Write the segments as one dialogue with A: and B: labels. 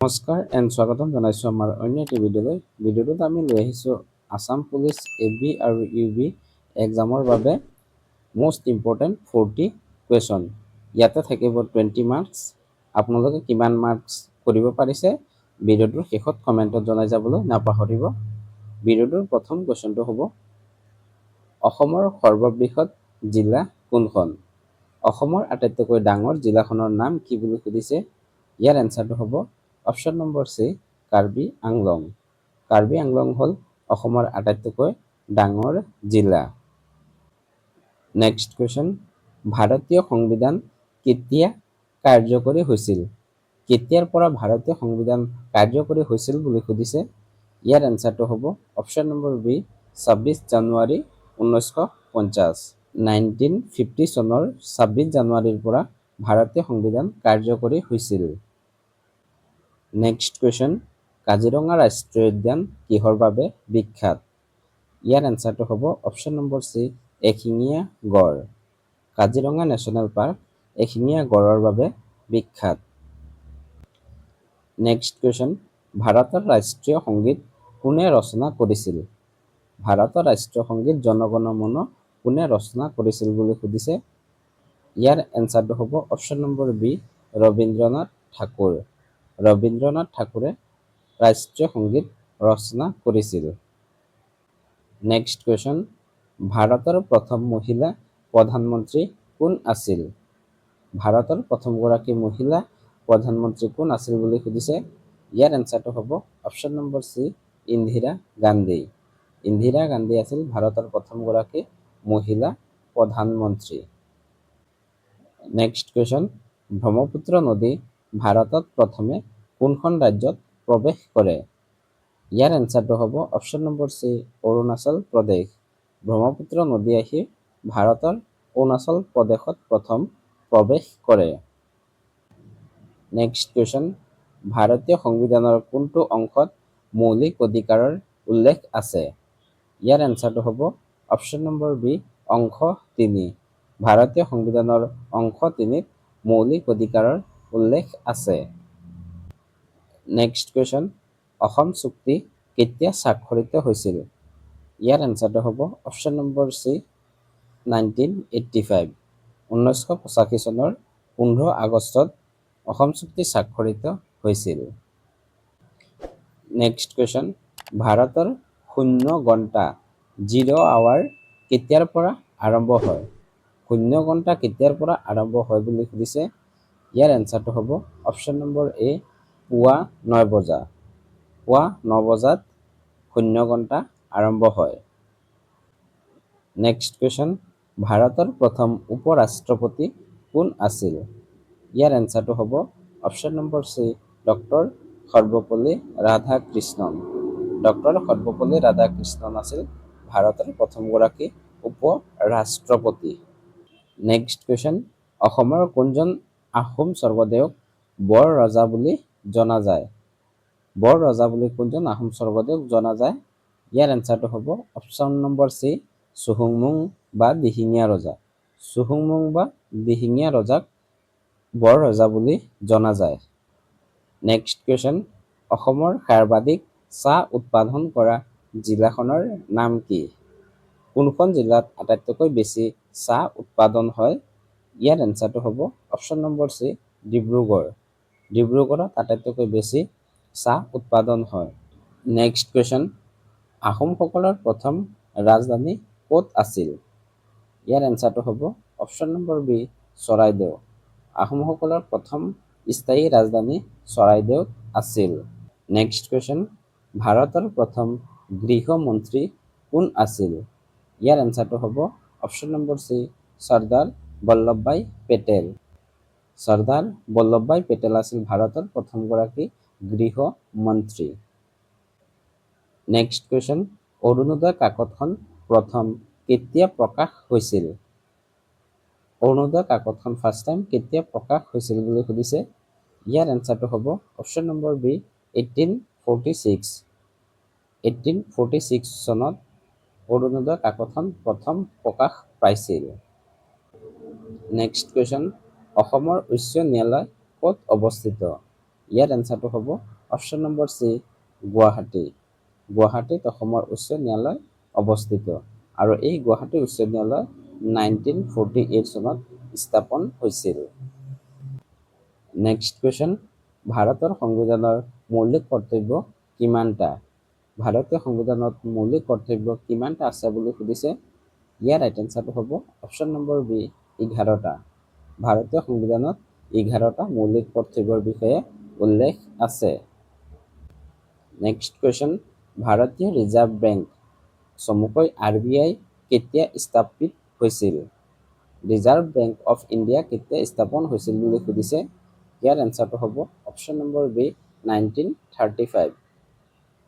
A: নমস্কাৰ এণ্ড স্বাগতম জনাইছোঁ আমাৰ অন্য এটি ভিডিঅ'টোত আমি লৈ আহিছোঁ আছাম পুলিচ AB আৰু UB এক্সামৰ বাবে মোষ্ট ইম্পৰ্টেণ্ট 40 কুৱেশ্যন। ইয়াতে থাকিব 20 মাৰ্কছ। আপোনালোকে কিমান মাৰ্কছ কৰিব পাৰিছে ভিডিঅ'টোৰ শেষত কমেণ্টত জনাই যাবলৈ নাপাহৰিব। ভিডিঅ'টোৰ প্ৰথম কুৱেশ্যনটো হ'ব অসমৰ সৰ্ববৃহৎ জিলা কোনখন? অসমৰ আটাইতকৈ ডাঙৰ জিলাখনৰ নাম কি বুলি সুধিছে। ইয়াৰ এনচাৰটো হ'ব option number C Karbi Anglong. Karbi Anglong হ'ল অসমৰ আটাইতকৈ ডাঙৰ জিলা। নেক্সট কুৱেশ্যন ভাৰতীয় সংবিধান কেতিয়া কাৰ্যকৰী হৈছিল? কেতিয়াৰ পৰা ভাৰতীয় সংবিধান কাৰ্যকৰী হৈছিল বুলি সুধিছে। ইয়াৰ এনচাৰটো হ'ব অপশ্যন নম্বৰ বি 26 জানুৱাৰী 1950। 1950 চনৰ 26 জানুৱাৰীৰ পৰা ভাৰতীয় সংবিধান কাৰ্যকৰী হৈছিল। নেক্সট কুৱেশ্যন কাজিৰঙা ৰাষ্ট্ৰীয় উদ্যান কিহৰ বাবে বিখ্যাত? ইয়াৰ এনচাৰটো হ'ব অপশ্যন নম্বৰ চি এশিঙীয়া গড়। কাজিৰঙা নেশ্যনেল পাৰ্ক এশিঙীয়া গড়ৰ বাবে বিখ্যাত। নেক্সট কুৱেশ্যন ভাৰতৰ ৰাষ্ট্ৰীয় সংগীত কোনে ৰচনা কৰিছিল? ভাৰতৰ ৰাষ্ট্ৰীয় সংগীত জন গণ মন কোনে ৰচনা কৰিছিল বুলি সুধিছে। ইয়াৰ এনচাৰটো হ'ব option number B Rabindranath Thakur. Rabindranath ঠাকুৰে ৰাষ্ট্ৰীয় সংগীত ৰচনা কৰিছিল। নেক্সট কুৱেশ্যন ভাৰতৰ প্ৰথম মহিলা প্ৰধানমন্ত্ৰী কোন আছিল? ভাৰতৰ প্ৰথমগৰাকী মহিলা প্ৰধানমন্ত্ৰী কোন আছিল বুলি সুধিছে। ইয়াৰ এনচাৰটো হ'ব option number C Indira Gandhi. Indira Gandhi আছিল ভাৰতৰ প্ৰথমগৰাকী মহিলা প্ৰধানমন্ত্ৰী। নেক্সট কুৱেশ্যন ব্ৰহ্মপুত্ৰ নদী ভাৰতত প্ৰথমে কোনখন ৰাজ্যত প্ৰৱেশ কৰে? ইয়াৰ এনচাৰটো হ'ব option number C Arunachal Pradesh. Brahmaputra নদী আহি ভাৰতৰ অৰুণাচল প্ৰদেশত প্ৰথম প্ৰৱেশ কৰে। নেক্সট কুৱেশ্যন ভাৰতীয় সংবিধানৰ কোনটো অংশত মৌলিক অধিকাৰৰ উল্লেখ আছে? ইয়াৰ এনচাৰটো হ'ব অপশ্যন নম্বৰ বি অংশ 3। ভাৰতীয় সংবিধানৰ অংশ 3ত মৌলিক অধিকাৰৰ উল্লেখ আছে। নেক্সট কুৱেশ্যন অসম চুক্তি কেতিয়া স্বাক্ষৰিত হৈছিল? ইয়াৰ এনচাৰটো হ'ব অপশ্যন নম্বৰ চি 1985। 1985 চনৰ 15 আগষ্টত অসম চুক্তি স্বাক্ষৰিত হৈছিল। নেক্সট কুৱেশ্যন ভাৰতৰ শূন্য ঘণ্টা 0 আৱাৰ কেতিয়াৰ পৰা আৰম্ভ হয়? শূন্য ঘণ্টা কেতিয়াৰ পৰা আৰম্ভ হয় বুলি সুধিছে। ইয়াৰ এনচাৰটো হ'ব অপশ্যন নম্বৰ এ পুৱা 9 বজা। পুৱা 9 বজাত শূন্য ঘণ্টা আৰম্ভ হয়। নেক্সট কুৱেশ্যন ভাৰতৰ প্ৰথম উপ ৰাষ্ট্ৰপতি কোন আছিল? ইয়াৰ এনচাৰটো হ'ব option number C doctor Sarvepalli Radhakrishnan. Doctor Sarvepalli Radhakrishnan আছিল ভাৰতৰ প্ৰথমগৰাকী উপ ৰাষ্ট্ৰপতি। নেক্সট কুৱেশ্যন অসমৰ কোনজন আহোম স্বৰ্গদেউক বৰ ৰজা বুলি জনা যায়? বৰ ৰজা বুলি কোনজন আহোম স্বৰ্গদেউক জনা যায়? ইয়াৰ এনচাৰটো হ'ব অপশ্যন নম্বৰ চি চুহুংমুং বা দিহিঙীয়া ৰজা। চুহুংমুং বা দিহিঙীয়া ৰজাক বৰ ৰজা বুলি জনা যায়। নেক্সট কুৱেশ্যন অসমৰ সৰ্বাধিক চাহ উৎপাদন কৰা জিলাখনৰ নাম কি? কোনখন জিলাত আটাইতকৈ বেছি চাহ উৎপাদন হয়? ইয়াৰ এনচাৰটো হ'ব অপশ্যন নম্বৰ চি ডিব্ৰুগড়। ডিব্ৰুগড়ত আটাইতকৈ বেছি চাহ উৎপাদন হয়। নেক্সট কুৱেশ্যন আহোমসকলৰ প্ৰথম ৰাজধানী ক'ত আছিল? ইয়াৰ এনচাৰটো হ'ব অপশ্যন নম্বৰ বি চৰাইদেউ। আহোমসকলৰ প্ৰথম স্থায়ী ৰাজধানী চৰাইদেউত আছিল। নেক্সট কুৱেশ্যন ভাৰতৰ প্ৰথম গৃহমন্ত্ৰী কোন আছিল? ইয়াৰ এনচাৰটো হ'ব option number C Sardar Vallabhbhai Patel. Sardar Vallabhbhai Patel আছিল ভাৰতৰ প্ৰথমগৰাকী গৃহমন্ত্ৰী। নেক্সট কুৱেশ্যন অৰুণোদয় কাকতখন প্ৰথম কেতিয়া প্ৰকাশ হৈছিল? অৰুণোদয় কাকতখন ফাৰ্ষ্ট টাইম কেতিয়া প্ৰকাশ হৈছিল বুলি সুধিছে। ইয়াৰ এনচাৰটো হ'ব অপশ্যন নম্বৰ বি 1846। 1846 চনত অৰুণোদয় কাকতখন প্ৰথম প্ৰকাশ পাইছিল। নেক্সট কুৱেশ্যন অসমৰ উচ্চ ন্যায়ালয় ক'ত অৱস্থিত? ইয়াৰ এনচাৰটো হ'ব অপশ্যন নম্বৰ চি গুৱাহাটী। গুৱাহাটীত অসমৰ উচ্চ ন্যায়ালয় অৱস্থিত আৰু এই গুৱাহাটী উচ্চ ন্যায়ালয় 1948 চনত স্থাপন হৈছিল। নেক্সট কুৱেশ্যন, ভাৰতৰ সংবিধানৰ মৌলিক কৰ্তব্য কিমানটা? ভাৰতীয় সংবিধানত মৌলিক কৰ্তব্য কিমানটা আছে বুলি সুধিছে। ইয়াৰ ৰাইট এনচাৰটো হ'ব অপশ্যন নম্বৰ বি 11টা। ভাৰতীয় সংবিধানত 11টা মৌলিক কৰ্তব্যৰ বিষয়ে উল্লেখ আছে। নেক্সট কুৱেশ্যন, ভাৰতীয় ৰিজাৰ্ভ বেংক চমুকৈ RBI কেতিয়া স্থাপিত হৈছিল? ৰিজাৰ্ভ বেংক অফ ইণ্ডিয়া কেতিয়া স্থাপন হৈছিল বুলি সুধিছে। ইয়াৰ এনচাৰটো হ'ব অপশ্যন নম্বৰ বি 1935।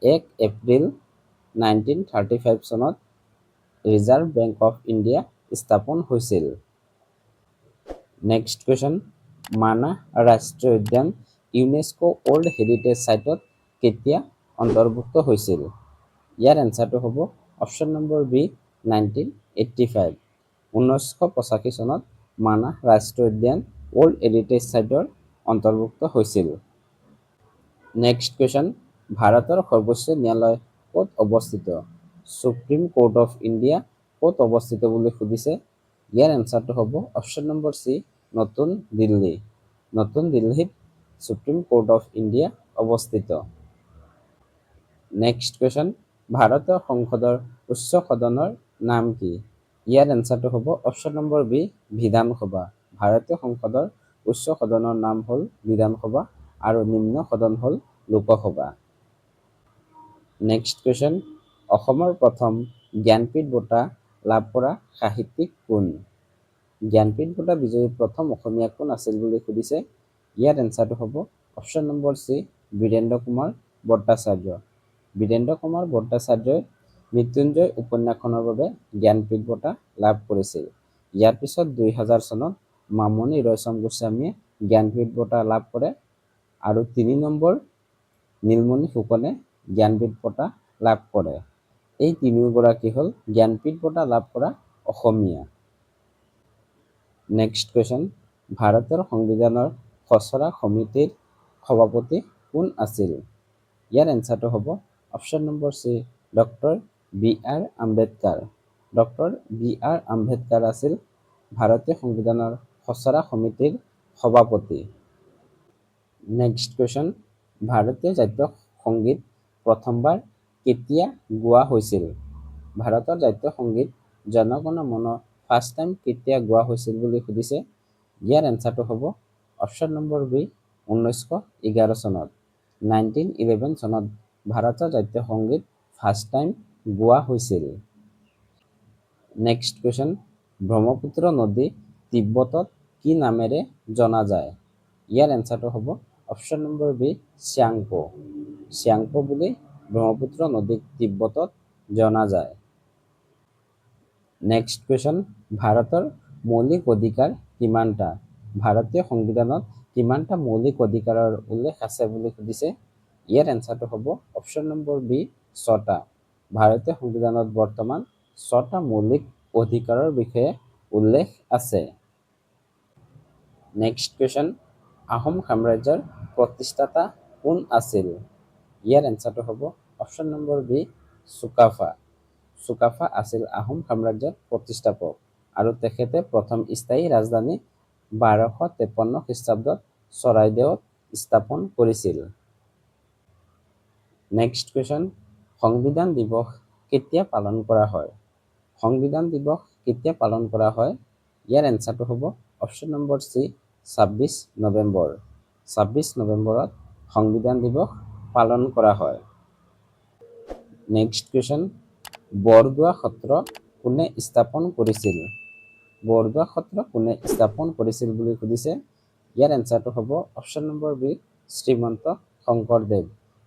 A: 1 এপ্ৰিল 1935 চনত ৰিজাৰ্ভ বেংক অফ ইণ্ডিয়া স্থাপন হৈছিল। নেক্সট কুৱেশ্যন, মানাহ ৰাষ্ট্ৰীয় উদ্যান ইউনেস্কো ৱৰ্ল্ড হেৰিটেজ চাইটত কেতিয়া অন্তৰ্ভুক্ত হৈছিল? ইয়াৰ এনচাৰটো হ'ব অপশ্যন নম্বৰ বি 1985। 1985 চনত মানাহ ৰাষ্ট্ৰীয় উদ্যান ৱৰ্ল্ড হেৰিটেজ চাইটৰ অন্তৰ্ভুক্ত হৈছিল। নেক্সট কুৱেশ্যন, ভাৰতৰ সৰ্বোচ্চ ন্যায়ালয় ক'ত অৱস্থিত? সুপ্ৰিম কোৰ্ট অফ ইণ্ডিয়া ক'ত অৱস্থিত বুলি সুধিছে। ইয়াৰ এনচাৰটো হ'ব অপশ্যন নম্বৰ চি নতুন দিল্লী। নতুন দিল্লীত সুপ্ৰিম কোৰ্ট অফ ইণ্ডিয়া অৱস্থিত। নেক্সট কুৱেশ্যন, ভাৰতীয় সংসদৰ উচ্চ সদনৰ নাম কি? ইয়াৰ এনচাৰটো হ'ব অপশ্যন নম্বৰ বি বিধানসভা। ভাৰতীয় সংসদৰ উচ্চ সদনৰ নাম হ'ল বিধানসভা আৰু নিম্ন সদন হ'ল লোকসভা। নেক্সট কুৱেশ্যন, অসমৰ প্ৰথম জ্ঞানপীঠ বঁটা লাভ কৰা সাহিত্যিক কোন? জ্ঞানপীঠ বঁটা বিজয়ী প্ৰথম অসমীয়া কোন আছিল বুলি সুধিছে। ইয়াৰ এনচাৰটো হ'ব option number C Birendra Kumar Bhattacharya. Birendra Kumar ভট্টাচাৰ্যই মৃত্যুঞ্জয় উপন্যাসখনৰ বাবে জ্ঞানপীঠ বঁটা লাভ কৰিছিল। ইয়াৰ পিছত 2000 চনত মামণি ৰয়ছম গোস্বামীয়ে জ্ঞানপীঠ বঁটা লাভ কৰে আৰু 3 নম্বৰ নীলমণি ফুকনে জ্ঞানপীঠ বঁটা লাভ কৰে। এই তিনিওগৰাকী হ'ল জ্ঞানপীঠ বঁটা লাভ কৰা অসমীয়া। নেক্সট কুৱেশ্যন, ভাৰতৰ সংবিধানৰ খচৰা সমিতিৰ সভাপতি কোন আছিল? ইয়াৰ এনচাৰটো হ'ব option number C doctor BR Ambedkar. Doctor BR Ambedkar আছিল ভাৰতীয় সংবিধানৰ খচৰা সমিতিৰ সভাপতি। নেক্সট কুৱেশ্যন, ভাৰতীয় জাতীয় সংগীত প্ৰথমবাৰ কেতিয়া গোৱা হৈছিল? ভাৰতৰ জাতীয় সংগীত জন গণ মন ফাৰ্ষ্ট টাইম কেতিয়া গোৱা হৈছিল বুলি সুধিছে। ইয়াৰ এনচাৰটো হ'ব অপশ্যন নম্বৰ বি 1911 চনত। 1911 চনত ভাৰতৰ জাতীয় সংগীত ফাৰ্ষ্ট টাইম গোৱা হৈছিল। নেক্সট কুৱেশ্যন, ব্ৰহ্মপুত্ৰ নদী তিব্বতত কি নামেৰে জনা যায়? ইয়াৰ এনচাৰটো হ'ব অপশ্যন নম্বৰ বি চিয়াংপো। চিয়াংপো বুলি ব্ৰহ্মপুত্ৰ নদীক তিব্বতত জনা যায়। নেক্সট কুৱেশ্যন, ভাৰতৰ মৌলিক অধিকাৰ কিমানটা? ভাৰতীয় সংবিধানত কিমানটা মৌলিক অধিকাৰৰ উল্লেখ আছে বুলি সুধিছে। ইয়াৰ এনচাৰটো হ'ব অপশ্যন নম্বৰ বি 6টা। ভাৰতীয় সংবিধানত বৰ্তমান 6টা মৌলিক অধিকাৰৰ বিষয়ে উল্লেখ আছে। নেক্সট কুৱেশ্যন, আহোম সাম্ৰাজ্যৰ প্ৰতিষ্ঠাতা কোন আছিল? ইয়াৰ এনচাৰটো হ'ব option number B Sukaphaa. Sukaphaa আছিল আহোম সাম্ৰাজ্যৰ প্ৰতিষ্ঠাপক আৰু তেখেতে প্ৰথম স্থায়ী ৰাজধানী 1253 খ্ৰীষ্টাব্দত চৰাইদেউত স্থাপন কৰিছিল। নেক্সট কুৱেশ্যন, সংবিধান দিৱস কেতিয়া পালন কৰা হয়? সংবিধান দিৱস কেতিয়া পালন কৰা হয়? ইয়াৰ এনচাৰটো হ'ব অপশ্যন নম্বৰ চি 26 নৱেম্বৰ। 26 নৱেম্বৰত সংবিধান দিৱস পালন কৰা হয়। নেক্সট কুৱেশ্যন, বৰদোৱা সত্ৰ কোনে স্থাপন কৰিছিল? বৰদোৱা সত্ৰ কোনে স্থাপন কৰিছিল বুলি সুধিছে। ইয়াৰ এনচাৰটো হ'ব option number B Srimanta Sankardev.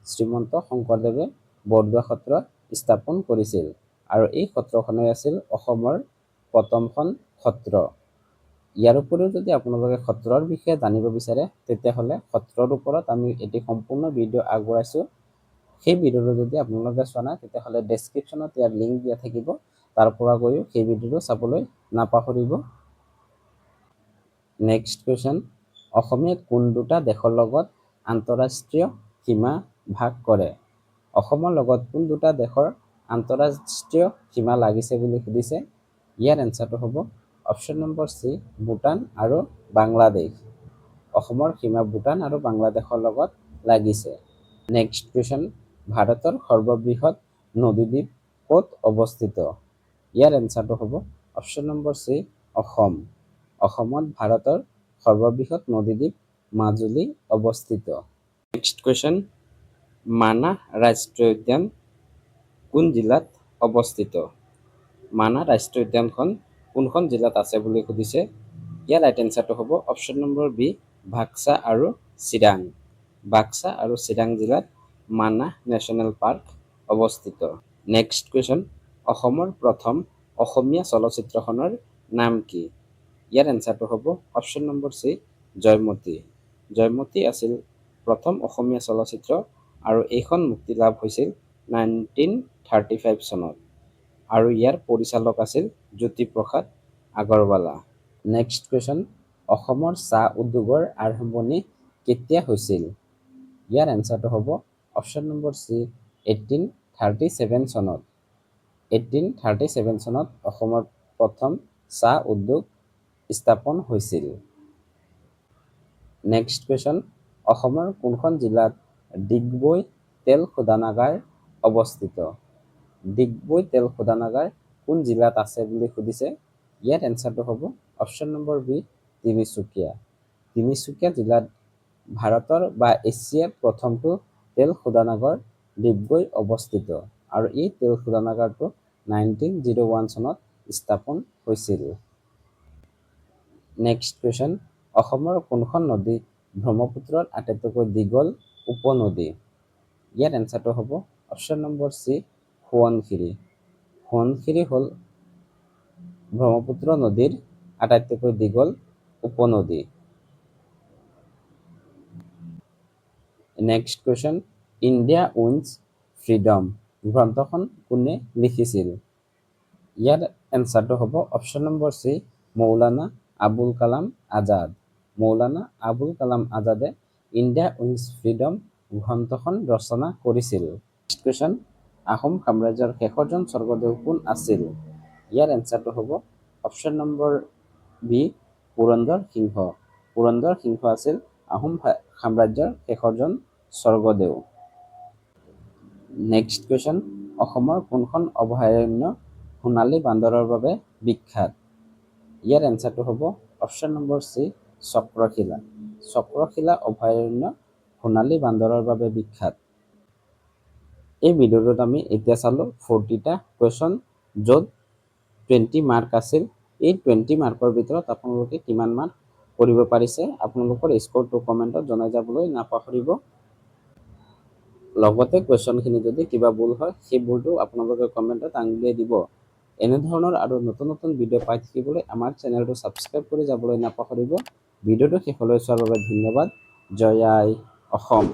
A: Srimanta শংকৰদেৱে বৰদোৱা সত্ৰ স্থাপন কৰিছিল আৰু এই সত্ৰখনেই আছিল অসমৰ প্ৰথমখন সত্ৰ। ইয়াৰ উপৰিও যদি আপোনালোকে সত্ৰৰ বিষয়ে জানিব বিচাৰে তেতিয়াহ'লে সত্ৰৰ ওপৰত আমি এটি সম্পূৰ্ণ ভিডিঅ' আগবঢ়াইছোঁ। সেই ভিডিঅ'টো যদি আপোনালোকে চোৱা নাই তেতিয়াহ'লে ডেছক্ৰিপশ্যনত ইয়াৰ লিংক দিয়া থাকিব, তাৰ পৰা গৈও সেই ভিডিঅ'টো চাবলৈ নাপাহৰিব। নেক্সট কুৱেশ্যন, অসমে কোন দুটা দেশৰ লগত আন্তঃৰাষ্ট্ৰীয় সীমা ভাগ কৰে? অসমৰ লগত কোন দুটা দেশৰ আন্তঃৰাষ্ট্ৰীয় সীমা লাগিছে বুলি সুধিছে। ইয়াৰ এনচাৰটো হ'ব অপশ্যন নম্বৰ চি, ভূটান আৰু বাংলাদেশ। অসমৰ সীমা ভূটান আৰু বাংলাদেশৰ লগত লাগিছে। নেক্সট কুৱেশ্যন, ভাৰতৰ সৰ্ববৃহৎ নদীদ্বীপ ক'ত অৱস্থিত? ইয়াৰ এনচাৰটো হ'ব অপশ্যন নম্বৰ চি, অসম। অসমত ভাৰতৰ সৰ্ববৃহৎ নদীদ্বীপ মাজুলী অৱস্থিত। নেক্সট কুৱেশ্যন, মানাহ ৰাষ্ট্ৰীয় উদ্যান কোন জিলাত অৱস্থিত? মানাহ ৰাষ্ট্ৰীয় উদ্যানখন কোনখন জিলাত আছে বুলি সুধিছে। ইয়াৰ ৰাইট এনচাৰটো হ'ব অপশ্যন নম্বৰ বি, বাক্সা আৰু চিৰাং। বাক্সা আৰু চিৰাং জিলাত মানাহ নেশ্যনেল পাৰ্ক অৱস্থিত। নেক্সট কুৱেশ্যন, অসমৰ প্ৰথম অসমীয়া চলচ্চিত্ৰখনৰ নাম কি? ইয়াৰ এনচাৰটো হ'ব option number C, Joymoti. Joymoti আছিল প্ৰথম অসমীয়া চলচ্চিত্ৰ আৰু এইখন মুক্তি লাভ হৈছিল 1935 চনত আৰু ইয়াৰ পৰিচালক আছিল জ্যোতিপ্ৰসাদ আগৰৱালা। নেক্সট কুৱেশ্যন, অসমৰ চাহ উদ্যোগৰ আৰম্ভণি কেতিয়া হৈছিল? ইয়াৰ এনচাৰটো হ'ব অপশ্যন নম্বৰ চি, 1837 চনত। 1837 চনত অসমৰ প্ৰথম চাহ উদ্যোগ স্থাপন হৈছিল। নেক্সট কুৱেশ্যন, অসমৰ কোনখন জিলাত ডিগবৈ তেল শোধনাগাৰ অৱস্থিত? ডিগবৈ তেল শোধনাগাৰ কোন জিলাত আছে বুলি সুধিছে। ইয়াৰ এনচাৰটো হ'ব option number B, Tinsukia. Tinsukia জিলাত ভাৰতৰ বা এছিয়াৰ প্ৰথমটো তেল শোধনাগাৰ ডিগবৈ অৱস্থিত আৰু এই তেল শোধনাগাৰটো 1901 চনত স্থাপন হৈছিল। নেক্সট কুৱেশ্যন, অসমৰ কোনখন নদী ব্ৰহ্মপুত্ৰৰ আটাইতকৈ দীঘল উপনদী? ইয়াৰ এনচাৰটো হ'ব option number C, Subansiri. Subansiri হ'ল ব্ৰহ্মপুত্ৰ নদীৰ আটাইতকৈ দীঘল উপনদী। Next question, India wins freedom গ্ৰন্থখন কোনে লিখিছিল? ইয়াৰ এনচাৰটো হ'ব option number C, Maulana Abul Kalam Azad. Maulana Abul Kalam আজাদে ইণ্ডিয়া উইন্স ফ্ৰীডম গ্ৰন্থখন ৰচনা কৰিছিল। নেক্সট কুৱেশ্যন, আহোম সাম্ৰাজ্যৰ শেষৰজন স্বৰ্গদেউ কোন আছিল? ইয়াৰ এনচাৰটো হ'ব অপশ্যন নম্বৰ বি, পুৰন্দৰ সিংহ। পুৰন্দৰ সিংহ আছিল আহোম সাম্ৰাজ্যৰ শেষৰজন স্বৰ্গদেউ। নেক্সট কুৱেশ্যন, অসমৰ কোনখন অভয়াৰণ্য সোণালী বান্দৰৰ বাবে বিখ্যাত? ইয়াৰ এনচাৰটো হ'ব অপশ্যন নম্বৰ চি, চক্ৰশিলা। চক্ৰশিলা অভয়াৰণ্য সোণালী বান্দৰৰ বাবে বিখ্যাত। এই ভিডিঅ'টোত আমি এতিয়া চালোঁ 40টা কুৱেশ্যন, য'ত 20 মাৰ্ক আছিল। এই 20 মাৰ্কৰ ভিতৰত আপোনালোকে কিমান মাৰ্ক কৰিব পাৰিছে আপোনালোকৰ স্ক'ৰটো কমেণ্টত জনাই যাবলৈ নাপাহৰিব। লগতে কুৱেশ্যনখিনি যদি কিবা ভুল হয় সেই ভুলটো আপোনালোকে কমেণ্টত আঙুলিয়াই দিব। এনেধৰণৰ আৰু নতুন নতুন ভিডিঅ' পাই থাকিবলৈ আমাৰ চেনেলটো ছাবস্ক্ৰাইব কৰি যাবলৈ নাপাহৰিব। ভিডিঅ'টো শেষলৈ চোৱাৰ বাবে ধন্যবাদ। জয় আই অসম।